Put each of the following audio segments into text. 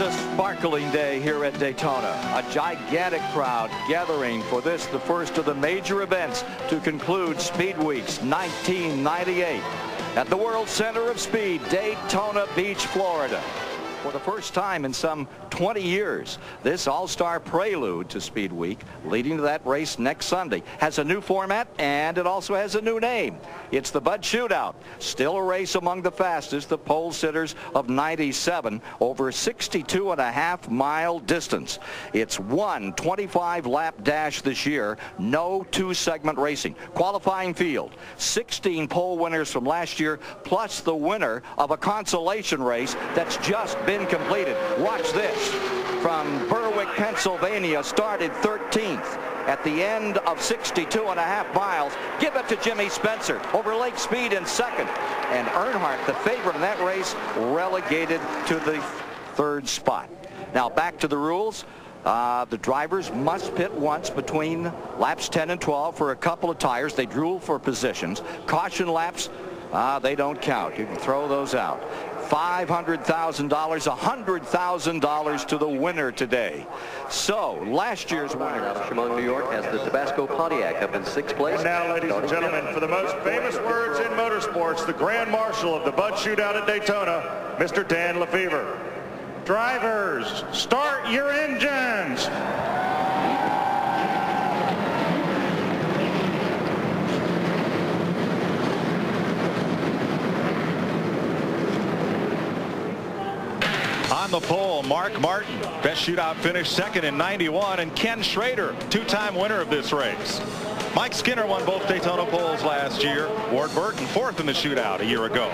is a sparkling day here at Daytona. A gigantic crowd gathering for this, the first of the major events to conclude Speed Weeks 1998 at the World Center of Speed, Daytona Beach, Florida. For the first time in some 20 years, this all-star prelude to Speed Week, leading to that race next Sunday, has a new format and it also has a new name. It's the Bud Shootout. Still a race among the fastest, the pole sitters of 97 over 62.5-mile distance. It's one 25-lap dash this year, no two-segment racing. Qualifying field, 16 pole winners from last year, plus the winner of a consolation race that's just been completed. Watch this. From Berwick, Pennsylvania, started 13th at the end of 62.5 miles. Give it to Jimmy Spencer over Lake Speed in second. And Earnhardt, the favorite in that race, relegated to the third spot. Now back to the rules. The drivers must pit once between laps 10 and 12 for a couple of tires. They drool for positions. Caution laps, they don't count. You can throw those out. $500,000, $100,000 to the winner today. So last year's winner, Chemung, New York, has the Tabasco Pontiac up in 6th place. And now, ladies and gentlemen, for the most famous words in motorsports, the Grand Marshal of the Bud Shootout at Daytona, Mr. Dan Lefevre. Drivers, start your engines. On the pole, Mark Martin, best shootout finish, second in 91, and Ken Schrader, two-time winner of this race. Mike Skinner won both Daytona poles last year. Ward Burton, fourth in the shootout a year ago.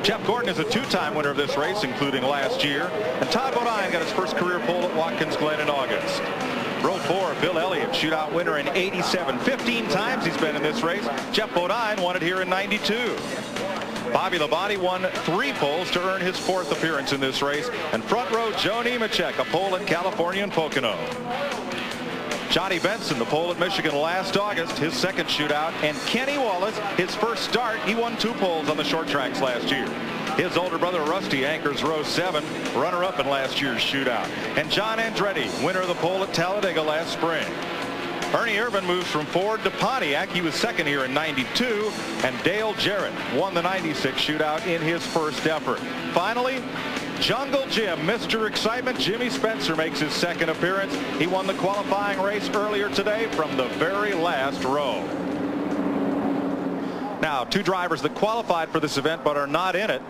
Jeff Gordon is a two-time winner of this race, including last year. And Todd Bodine got his first career pole at Watkins Glen in August. Row 4, Bill Elliott, shootout winner in 87. 15 times he's been in this race. Jeff Bodine won it here in 92. Bobby Labonte won 3 poles to earn his 4th appearance in this race. And front row, Joe Nemechek, a pole at California and Pocono. Johnny Benson, the pole at Michigan last August, his second shootout. And Kenny Wallace, his first start, he won 2 poles on the short tracks last year. His older brother Rusty anchors row 7, runner-up in last year's shootout. And John Andretti, winner of the pole at Talladega last spring. Ernie Irvan moves from Ford to Pontiac. He was second here in 92. And Dale Jarrett won the 96 shootout in his first effort. Finally, Jungle Jim, Mr. Excitement, Jimmy Spencer makes his second appearance. He won the qualifying race earlier today from the very last row. Now, 2 drivers that qualified for this event but are not in it.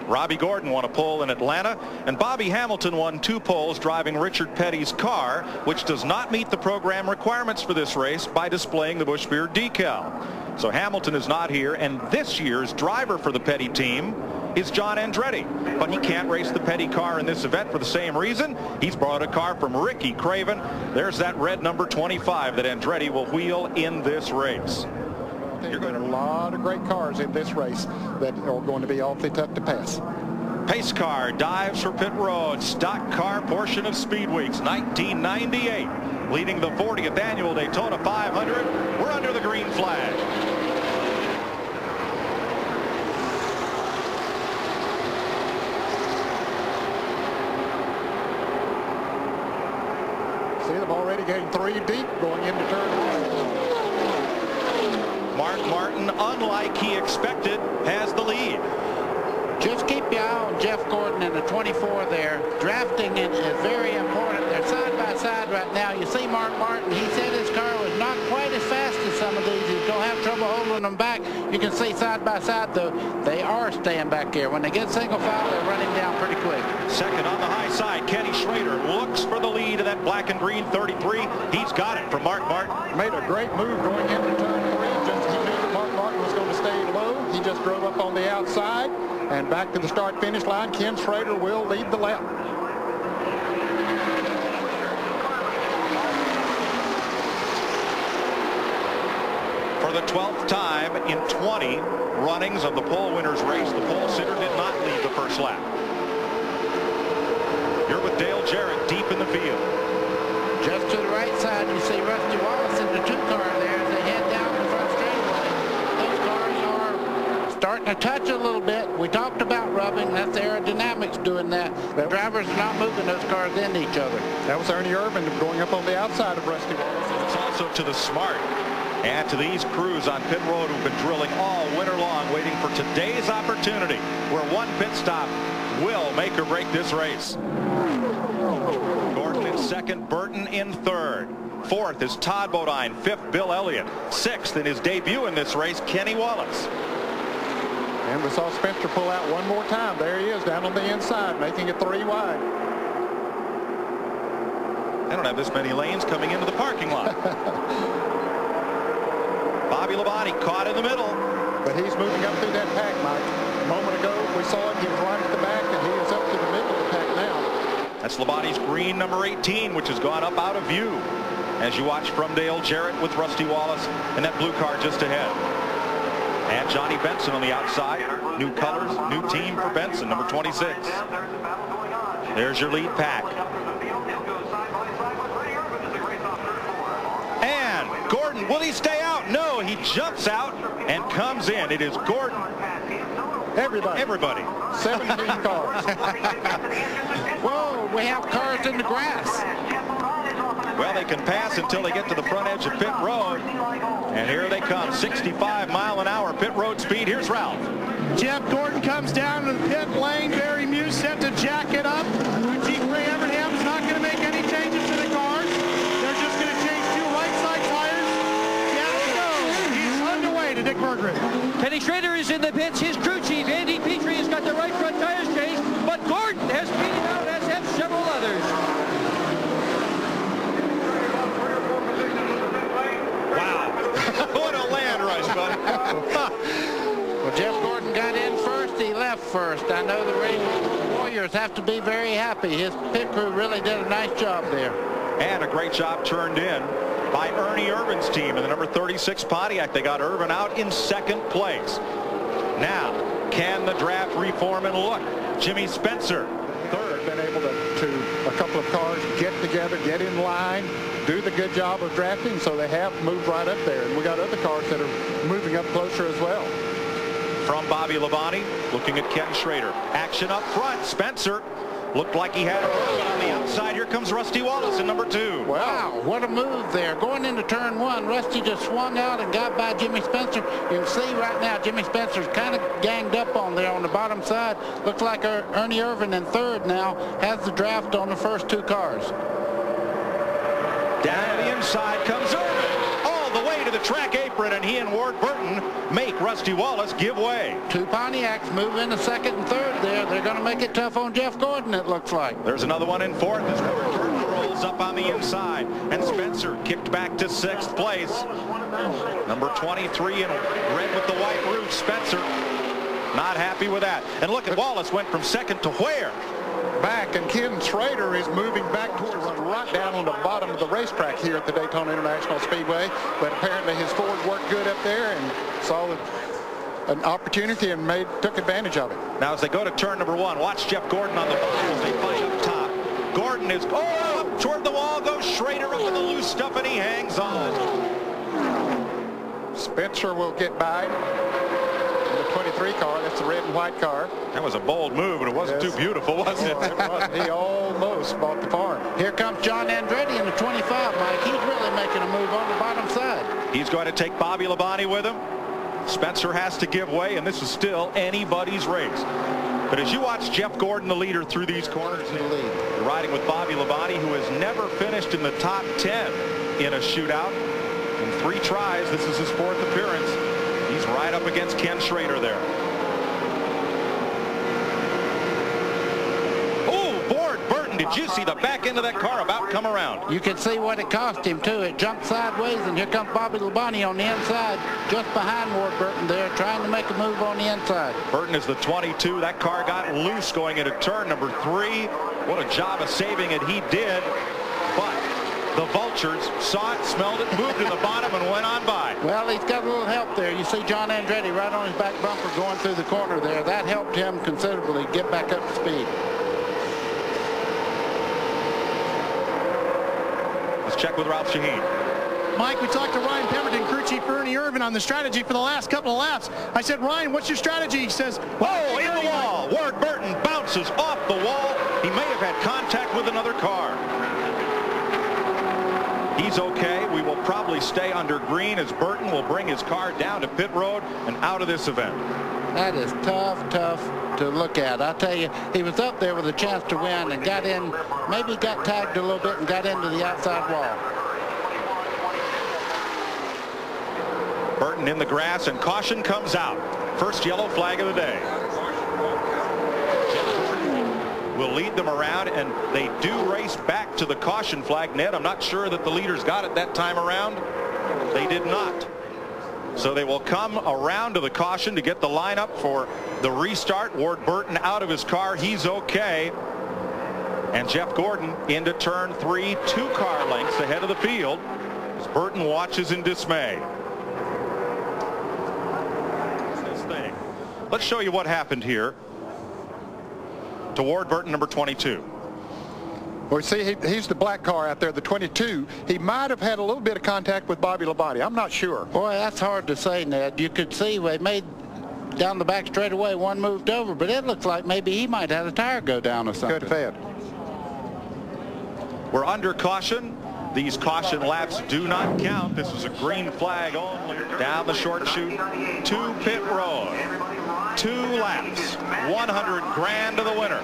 Robbie Gordon won a pole in Atlanta, and Bobby Hamilton won 2 poles driving Richard Petty's car, which does not meet the program requirements for this race by displaying the Busch Beer decal. So Hamilton is not here, and this year's driver for the Petty team is John Andretti, but he can't race the Petty car in this event for the same reason. He's brought a car from Ricky Craven. There's that red number 25 that Andretti will wheel in this race. You're going to a lot of great cars in this race that are going to be awfully tough to pass. Pace car dives for pit road. Stock car portion of Speed Weeks 1998, leading the 40th annual Daytona 500. We're under the green flag. See them already getting 3 deep going into turn 1. Mark Martin, unlike he expected, has the lead. Just keep your eye on Jeff Gordon in the 24 there. Drafting it is very important. They're side by side right now. You see Mark Martin, he said his car was not quite as fast as some of these. He's going to have trouble holding them back. You can see side by side, though, they are staying back here. When they get single file, they're running down pretty quick. Second on the high side, Kenny Schrader looks for the lead of that black and green 33. He's got it from Mark Martin. Made a great move going into turn 3. He knew that Mark Martin was going to stay low. He just drove up on the outside and back to the start-finish line. Ken Schrader will lead the lap. For the 12th time in 20 runnings of the pole winners race, the pole sitter did not lead the first lap. You're with Dale Jarrett deep in the field. Just to the right side, you see Rusty Wallace in the 2 car there as they head down the front straightaway. Those cars are starting starting to touch a little bit. We talked about rubbing. That's aerodynamics doing that. The drivers are not moving those cars into each other. That was Ernie Irvan going up on the outside of Rusty Wallace. It's also to the smart and to these crews on pit road who've been drilling all winter long, waiting for today's opportunity, where one pit stop will make or break this race. Gordon in second, Burton in third. Fourth is Todd Bodine. Fifth, Bill Elliott. Sixth, in his debut in this race, Kenny Wallace. And we saw Spencer pull out one more time. There he is down on the inside, making it 3 wide. They don't have this many lanes coming into the parking lot. Bobby Labonte caught in the middle. But he's moving up through that pack, Mike. A moment ago, we saw him. He was right at the back, and he is up to the middle of the pack now. That's Labonte's green number 18, which has gone up out of view as you watch from Dale Jarrett with Rusty Wallace and that blue car just ahead. And Johnny Benson on the outside. New colors, new team for Benson, number 26. There's your lead pack. And Gordon, will he stay out? No, he jumps out and comes in. It is Gordon. Everybody. 17 cars. Whoa, we have cars in the grass. Well, they can pass until they get to the front edge of pit road. And here they come, 65-mile-an-hour pit road speed. Here's Ralph. Jeff Gordon comes down to the pit lane. Barry Muse set to jack it up. Chief Ray Evernham's not going to make any changes to the cars. They're just going to change 2 right side tires. Down he goes. He's underway to Dick Berggren. Kenny Schrader is in the pits. His crew chief, Andy Petrie, has got the right front tires changed, but Gordon has beat him out, as have several others. Wow. What a land rush, buddy. Well, Jeff Gordon got in first. He left first. I know the race Warriors have to be very happy. His pit crew really did a nice job there. And a great job turned in by Ernie Irvan's team in the number 36 Pontiac. They got Irvan out in second place. Now, can the draft reform and look? Jimmy Spencer, third. Been able to a couple of cars get together, get in line, do the good job of drafting, so they have moved right up there. And we got other cars that are moving up closer as well. From Bobby Labonte, looking at Ken Schrader. Action up front. Spencer looked like he had a on the outside. Here comes Rusty Wallace in number 2. Wow, what a move there. Going into turn 1, Rusty just swung out and got by Jimmy Spencer. You can see right now Jimmy Spencer's kind of ganged up on there on the bottom side. Looks like Ernie Irvan in third now has the draft on the first 2 cars. Down the inside comes Irvan, all the way to the track apron, and he and Ward Burton make Rusty Wallace give way. 2 Pontiacs move into second and third there. They're going to make it tough on Jeff Gordon, it looks like. There's another one in fourth as Ward Burton rolls up on the inside, and Spencer kicked back to 6th place. Number 23 in red with the white roof, Spencer, not happy with that. And look at Wallace, went from second to where? Back, and Ken Schrader is moving back towards right down on the bottom of the racetrack here at the Daytona International Speedway. But apparently his Ford worked good up there and saw an opportunity and took advantage of it. Now as they go to turn number 1, watch Jeff Gordon on the bottom as they fight up top. Gordon is up toward the wall, goes Schrader up in the loose stuff, and he hangs on. Spencer will get by. 23 car, that's the red and white car. That was a bold move, and it wasn't too beautiful, was it? He almost bought the farm. Here comes John Andretti in the 25, Mike. He's really making a move on the bottom side. He's going to take Bobby Labonte with him. Spencer has to give way, and this is still anybody's race. But as you watch Jeff Gordon, the leader, through these corners, you're riding with Bobby Labonte, who has never finished in the top 10 in a shootout. In 3 tries, this is his 4th appearance. He's right up against Ken Schrader there. Oh, Ward Burton, did you see the back end of that car about come around? You can see what it cost him, too. It jumped sideways, and here comes Bobby Labonte on the inside, just behind Ward Burton there, trying to make a move on the inside. Burton is the 22. That car got loose going into turn number 3. What a job of saving it he did. But the Vultures saw it, smelled it, moved to the bottom, and went on by. Well, he's got a little help there. You see John Andretti right on his back bumper going through the corner there. That helped him considerably get back up to speed. Let's check with Ralph Shaheen. Mike, we talked to Ryan Pemberton, crew chief Ernie Irvan, on the strategy for the last couple of laps. I said, Ryan, what's your strategy? He says, oh, in the wall. Ward Burton bounces off the wall. He may have had contact with another car. He's okay. We will probably stay under green as Burton will bring his car down to pit road and out of this event. That is tough to look at. I tell you, he was up there with a chance to win and got in, maybe got tagged a little bit and got into the outside wall. Burton in the grass, and caution comes out. First yellow flag of the day. Will lead them around, and they do race back to the caution flag. Ned, I'm not sure that the leaders got it that time around. They did not. So they will come around to the caution to get the lineup for the restart. Ward Burton out of his car. He's okay. And Jeff Gordon into turn 3, 2 car lengths ahead of the field as Burton watches in dismay. This thing. Let's show you what happened here to Ward Burton, number 22. Well, see, he's the black car out there, the 22. He might have had a little bit of contact with Bobby Labonte. I'm not sure. Boy, that's hard to say, Ned. You could see they made down the back straightaway. One moved over, but it looks like maybe he might have had a tire go down or something. Could have had. We're under caution. These caution laps do not count. This is a green flag only. Down the short chute to pit road. 2 laps, 100 grand to the winner.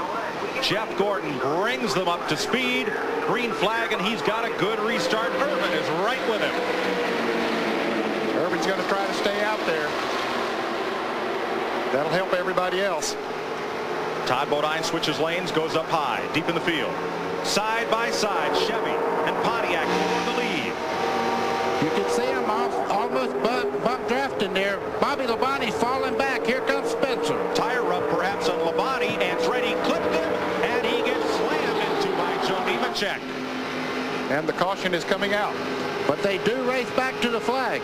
Jeff Gordon brings them up to speed. Green flag, and he's got a good restart. Irvan is right with him. Irvan's going to try to stay out there. That'll help everybody else. Todd Bodine switches lanes, goes up high, deep in the field. Side by side, Chevy and Pontiac for the lead. You can see him almost bump drafting there. Bobby Labonte's falling back. Here comes Spencer. Tire rub perhaps on Labonte. Andretti clipped him, and he gets slammed into by Joe Nemechek. And the caution is coming out. But they do race back to the flag.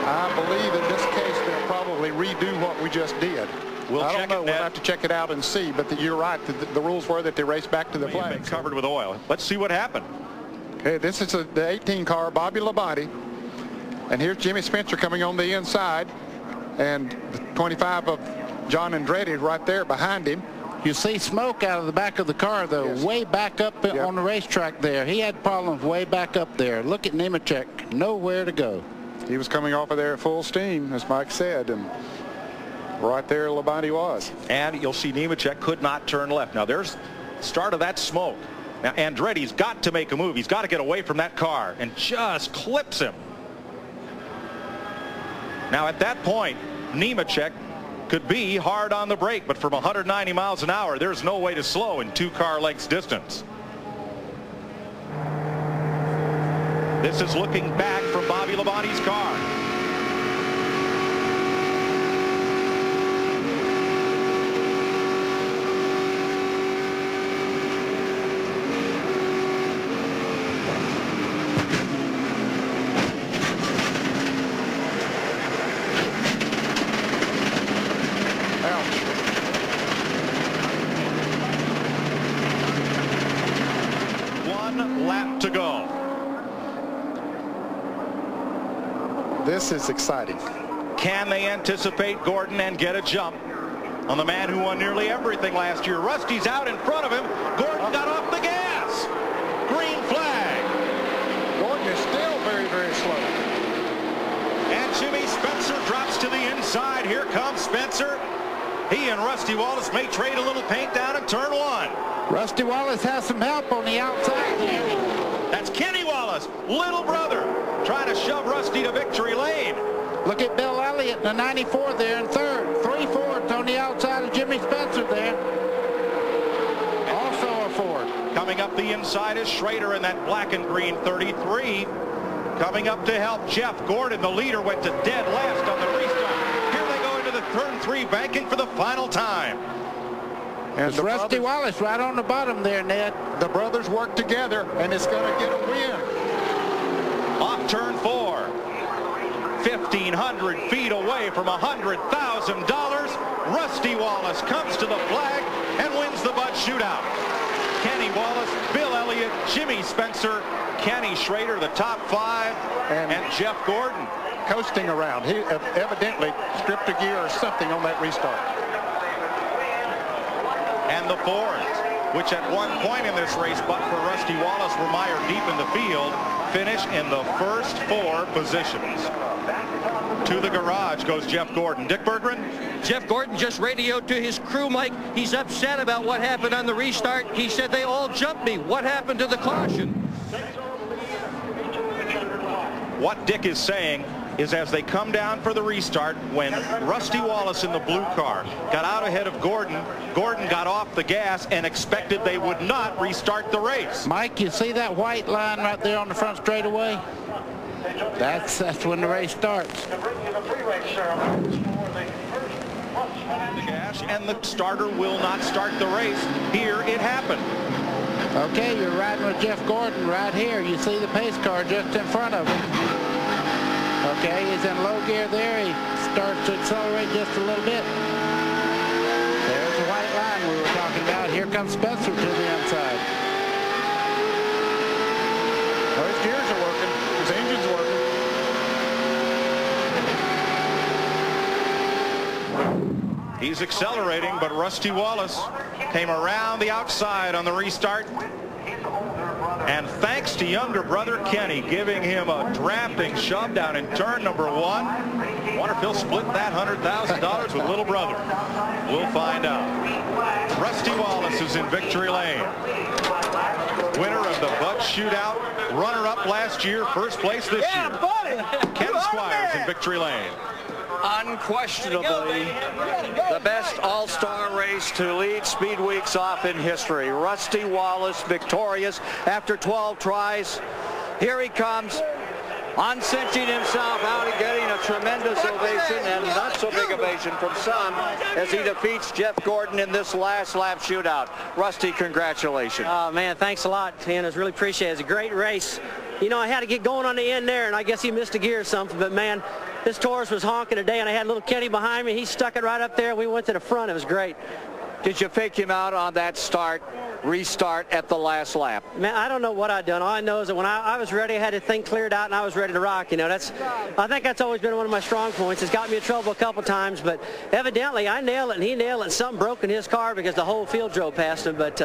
I believe in this case they'll probably redo what we just did. I don't know. We'll have to check it out and see. But you're right. The rules were that they race back to the flag. Been covered with oil. Let's see what happened. Okay, this is the 18 car, Bobby Labonte. And here's Jimmy Spencer coming on the inside. And the 25 of John Andretti right there behind him. You see smoke out of the back of the car, though, yes. Way back up on the racetrack there. He had problems way back up there. Look at Nemechek, nowhere to go. He was coming off of there at full steam, as Mike said, and right there Labonte was. And you'll see Nemechek could not turn left. Now there's the start of that smoke. Now Andretti's got to make a move. He's got to get away from that car, and just clips him. Now at that point, Nemechek could be hard on the brake, but from 190 miles an hour, there's no way to slow in 2 car lengths distance. This is looking back from Bobby Labonte's car. To go. This is exciting. Can they anticipate Gordon and get a jump on the man who won nearly everything last year? Rusty's out in front of him. Gordon got off the gas. Green flag. Gordon is still very, very slow. And Jimmy Spencer drops to the inside. Here comes Spencer. He and Rusty Wallace may trade a little paint down in turn 1. Rusty Wallace has some help on the outside there. That's Kenny Wallace, little brother, trying to shove Rusty to victory lane. Look at Bill Elliott in the 94 there in third. 3 Fords on the outside of Jimmy Spencer there. Also a Ford. Coming up the inside is Schrader in that black and green 33. Coming up to help Jeff Gordon. The leader went to dead last on the restart. Here they go into the turn 3, banking for the final time. And it's Rusty Wallace right on the bottom there, Ned. The brothers work together, and it's going to get a win. Off turn 4. 1,500 feet away from $100,000. Rusty Wallace comes to the flag and wins the Bud Shootout. Kenny Wallace, Bill Elliott. Elliott, Jimmy Spencer, Kenny Schrader, the top 5, and Jeff Gordon. Coasting around. He evidently stripped a gear or something on that restart. And the Fords, which at one point in this race, but for Rusty Wallace, were mired deep in the field, finish in the first 4 positions. To the garage goes Jeff Gordon. Dick Berggren? Jeff Gordon just radioed to his crew, Mike. He's upset about what happened on the restart. He said they all jumped me. What happened to the caution? What Dick is saying is as they come down for the restart, when Rusty Wallace in the blue car got out ahead of Gordon, Gordon got off the gas and expected they would not restart the race. Mike, you see that white line right there on the front straightaway? That's when the race starts. The gas and the starter will not start the race. Here it happened. Okay, you're riding with Jeff Gordon right here. You see the pace car just in front of him. Okay, he's in low gear there. He starts to accelerate just a little bit. There's the white line we were talking about. Here comes Spencer to the inside. Well, his gears are working. His engine's working. He's accelerating, but Rusty Wallace came around the outside on the restart. And thanks to younger brother Kenny giving him a drafting shove down in turn number 1. Wonder if he'll split that $100,000 with little brother. We'll find out. Rusty Wallace is in victory lane. Winner of the Bud Shootout, runner-up last year, first place this year. Buddy. Ken Squires in victory lane. Unquestionably the best all-star race to lead Speed Weeks off in history. Rusty Wallace victorious after 12 tries. Here he comes, uncinching himself out and getting a tremendous ovation, and not so big ovation from some, as he defeats Jeff Gordon in this last lap shootout. Rusty, congratulations. Oh man, thanks a lot, Ken. I really appreciate it. It's a great race. You know, I had to get going on the end there, and I guess he missed a gear or something, but man, this Taurus was honking today, and I had little Kenny behind me. He stuck it right up there. We went to the front. It was great. Did you fake him out on that restart at the last lap? Man, I don't know what I'd done. All I know is that when I was ready, I had the thing cleared out, and I was ready to rock. You know, I think that's always been one of my strong points. It's got me in trouble a couple times, but evidently I nailed it, and he nailed it, and something broke in his car because the whole field drove past him. But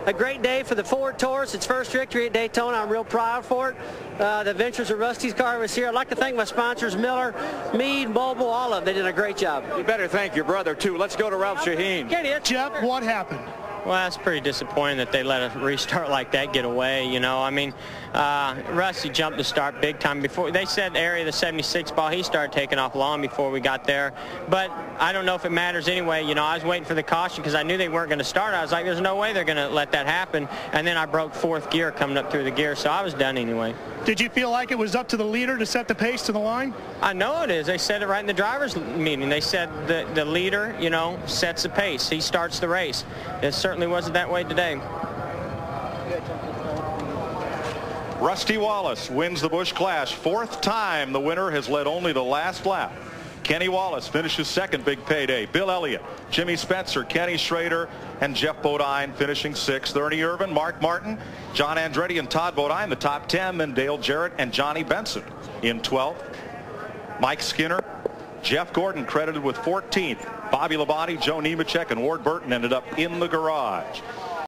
a great day for the Ford Taurus. Its first victory at Daytona. I'm real proud for it. The adventures of Rusty's car was here. I'd like to thank my sponsors, Miller, Mead, Mobile, all of them. They did a great job. You better thank your brother, too. Let's go to Ralph Shaheen. Jeff, what happened? Well, that's pretty disappointing that they let a restart like that get away, you know. I mean, Rusty jumped the start big time before. They said the area of the 76 ball, he started taking off long before we got there. But I don't know if it matters anyway. You know, I was waiting for the caution because I knew they weren't going to start. I was like, there's no way they're going to let that happen. And then I broke 4th gear coming up through the gear, so I was done anyway. Did you feel like it was up to the leader to set the pace to the line? I know it is. They said it right in the driver's meeting. They said the leader, you know, sets the pace. He starts the race. It certainly wasn't that way today. Rusty Wallace wins the Busch Clash. 4th time the winner has led only the last lap. Kenny Wallace finishes 2nd, big payday. Bill Elliott, Jimmy Spencer, Kenny Schrader, and Jeff Bodine finishing 6th. Ernie Irvan, Mark Martin, John Andretti, and Todd Bodine, the top 10. Then Dale Jarrett and Johnny Benson in 12th. Mike Skinner, Jeff Gordon credited with 14th. Bobby Labonte, Joe Nemechek, and Ward Burton ended up in the garage.